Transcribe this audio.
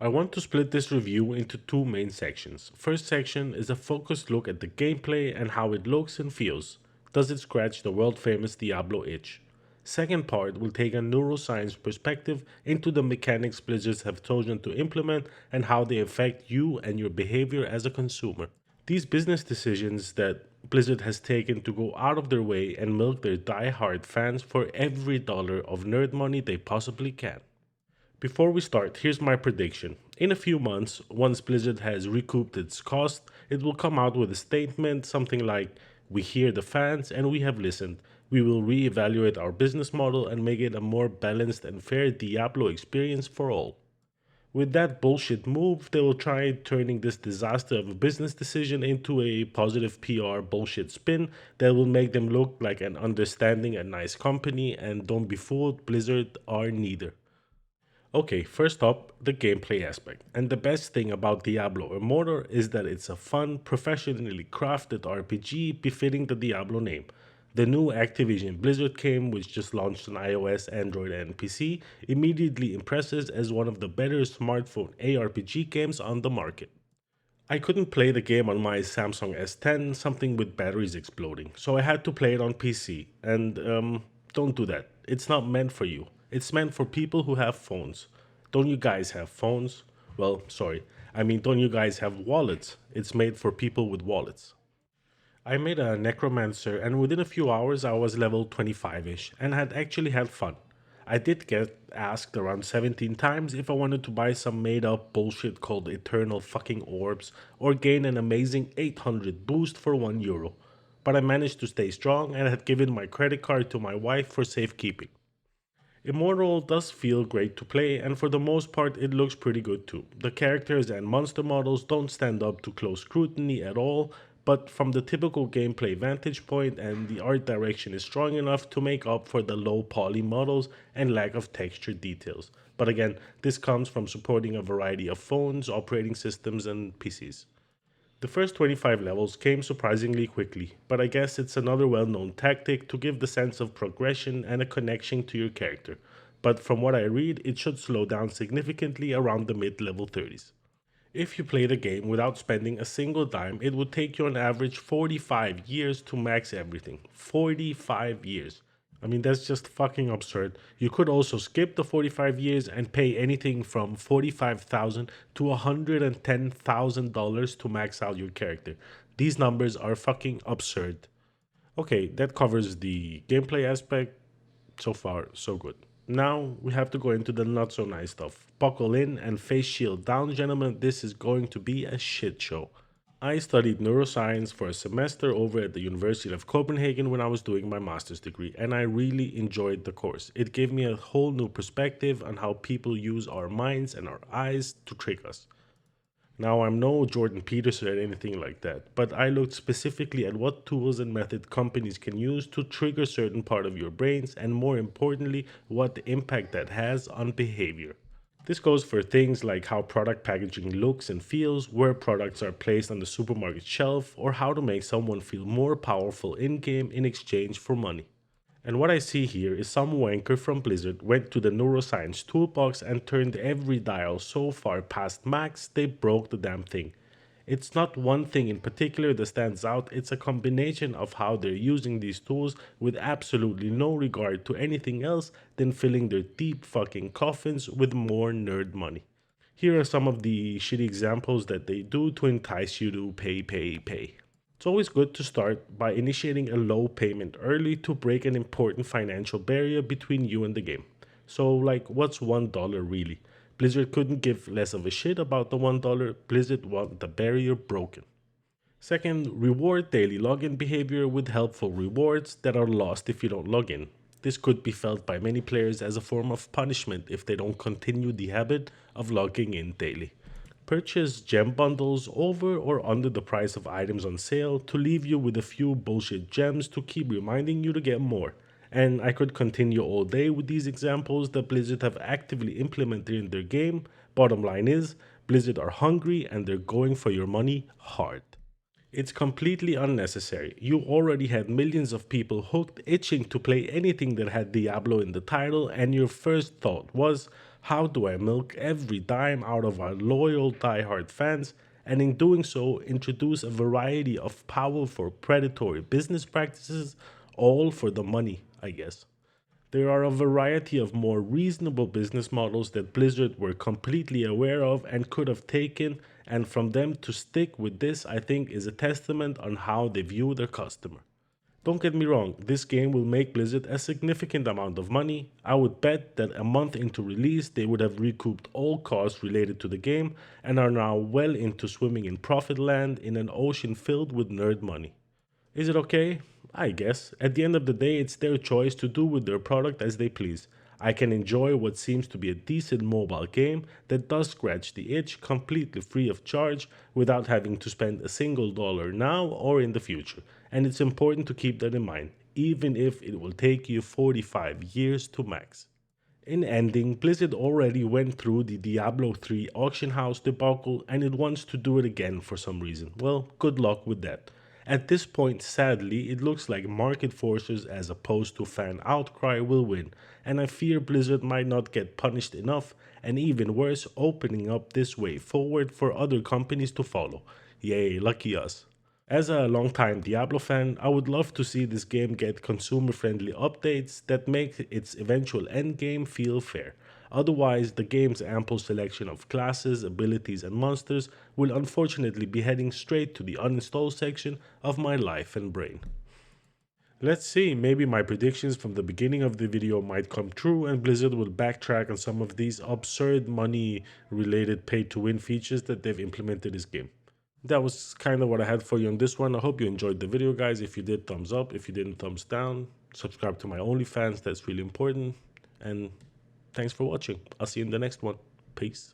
I want to split this review into two main sections. First section is a focused look at the gameplay and how it looks and feels. Does it scratch the world famous Diablo itch? Second part will take a neuroscience perspective into the mechanics Blizzards have chosen to implement and how they affect you and your behavior as a consumer. These business decisions that Blizzard has taken to go out of their way and milk their die-hard fans for every dollar of nerd money they possibly can. Before we start, here's my prediction. In a few months, once Blizzard has recouped its cost, it will come out with a statement something like, "We hear the fans and we have listened. We will reevaluate our business model and make it a more balanced and fair Diablo experience for all." With that bullshit move, they will try turning this disaster of a business decision into a positive PR bullshit spin that will make them look like an understanding and nice company, and don't be fooled, Blizzard are neither. Okay, first up, the gameplay aspect. And the best thing about Diablo Immortal is that it's a fun, professionally crafted RPG befitting the Diablo name. The new Activision Blizzard game, which just launched on iOS, Android, and PC, immediately impresses as one of the better smartphone ARPG games on the market. I couldn't play the game on my Samsung S10, something with batteries exploding, so I had to play it on PC. And don't do that. It's not meant for you. It's meant for people who have phones. Don't you guys have phones? Well, sorry. I mean, don't you guys have wallets? It's made for people with wallets. I made a necromancer, and within a few hours, I was level 25 ish and had actually had fun. I did get asked around 17 times if I wanted to buy some made up bullshit called eternal fucking orbs or gain an amazing 800 boost for €1. But I managed to stay strong and had given my credit card to my wife for safekeeping. Immortal does feel great to play, and for the most part, it looks pretty good too. The characters and monster models don't stand up to close scrutiny at all, but from the typical gameplay vantage point, and the art direction is strong enough to make up for the low poly models and lack of texture details. But again, this comes from supporting a variety of phones, operating systems, and PCs. The first 25 levels came surprisingly quickly, but I guess it's another well known tactic to give the sense of progression and a connection to your character. But from what I read, it should slow down significantly around the mid level 30s. If you play the game without spending a single dime, it would take you on average 45 years to max everything. 45 years. I mean, that's just fucking absurd. You could also skip the 45 years and pay anything from 45,000 to $110,000 to max out your character. These numbers are fucking absurd. Okay, that covers the gameplay aspect. So far, so good. Now we have to go into the not so nice stuff. Buckle in and face shield down, gentlemen. This is going to be a shit show. I studied neuroscience for a semester over at the University of Copenhagen when I was doing my master's degree, and I really enjoyed the course. It gave me a whole new perspective on how people use our minds and our eyes to trick us. Now, I'm no Jordan Peterson or anything like that, but I looked specifically at what tools and methods companies can use to trigger certain part of your brains, and more importantly, what the impact that has on behavior. This goes for things like how product packaging looks and feels, where products are placed on the supermarket shelf, or how to make someone feel more powerful in game in exchange for money. And what I see here is some wanker from Blizzard went to the neuroscience toolbox and turned every dial so far past max they broke the damn thing. It's not one thing in particular that stands out, it's a combination of how they're using these tools with absolutely no regard to anything else than filling their deep fucking coffins with more nerd money. Here are some of the shitty examples that they do to entice you to pay. It's always good to start by initiating a low payment early to break an important financial barrier between you and the game. So, like, what's $1 really? Blizzard couldn't give less of a shit about the $1, Blizzard want the barrier broken. Second, reward daily login behavior with helpful rewards that are lost if you don't log in. This could be felt by many players as a form of punishment if they don't continue the habit of logging in daily. Purchase gem bundles over or under the price of items on sale to leave you with a few bullshit gems to keep reminding you to get more. And I could continue all day with these examples that Blizzard have actively implemented in their game. Bottom line is, Blizzard are hungry and they're going for your money hard. It's completely unnecessary. You already had millions of people hooked, itching to play anything that had Diablo in the title, and your first thought was, How do I milk every dime out of our loyal, diehard fans, and in doing so, introduce a variety of powerful predatory business practices, all for the money, I guess? There are a variety of more reasonable business models that Blizzard were completely aware of and could have taken, and from them to stick with this, I think, is a testament on how they view their customer. Don't get me wrong, this game will make Blizzard a significant amount of money. I would bet that a month into release, they would have recouped all costs related to the game and are now well into swimming in profit land in an ocean filled with nerd money. Is it okay? I guess. At the end of the day, it's their choice to do with their product as they please. I can enjoy what seems to be a decent mobile game that does scratch the itch completely free of charge without having to spend a single dollar now or in the future. And it's important to keep that in mind, even if it will take you 45 years to max. In ending, Blizzard already went through the Diablo 3 auction house debacle and it wants to do it again for some reason. Well, good luck with that. At this point, sadly, it looks like market forces as opposed to fan outcry will win, and I fear Blizzard might not get punished enough, and even worse, opening up this way forward for other companies to follow. Yay, lucky us. As a longtime Diablo fan, I would love to see this game get consumer friendly updates that make its eventual endgame feel fair. Otherwise, the game's ample selection of classes, abilities, and monsters will unfortunately be heading straight to the uninstall section of my life and brain. Let's see, maybe my predictions from the beginning of the video might come true and Blizzard will backtrack on some of these absurd money related pay to win features that they've implemented in this game. That was kind of what I had for you on this one. I hope you enjoyed the video, guys. If you did, thumbs up. If you didn't, thumbs down. Subscribe to my OnlyFans. That's really important. And thanks for watching. I'll see you in the next one. Peace.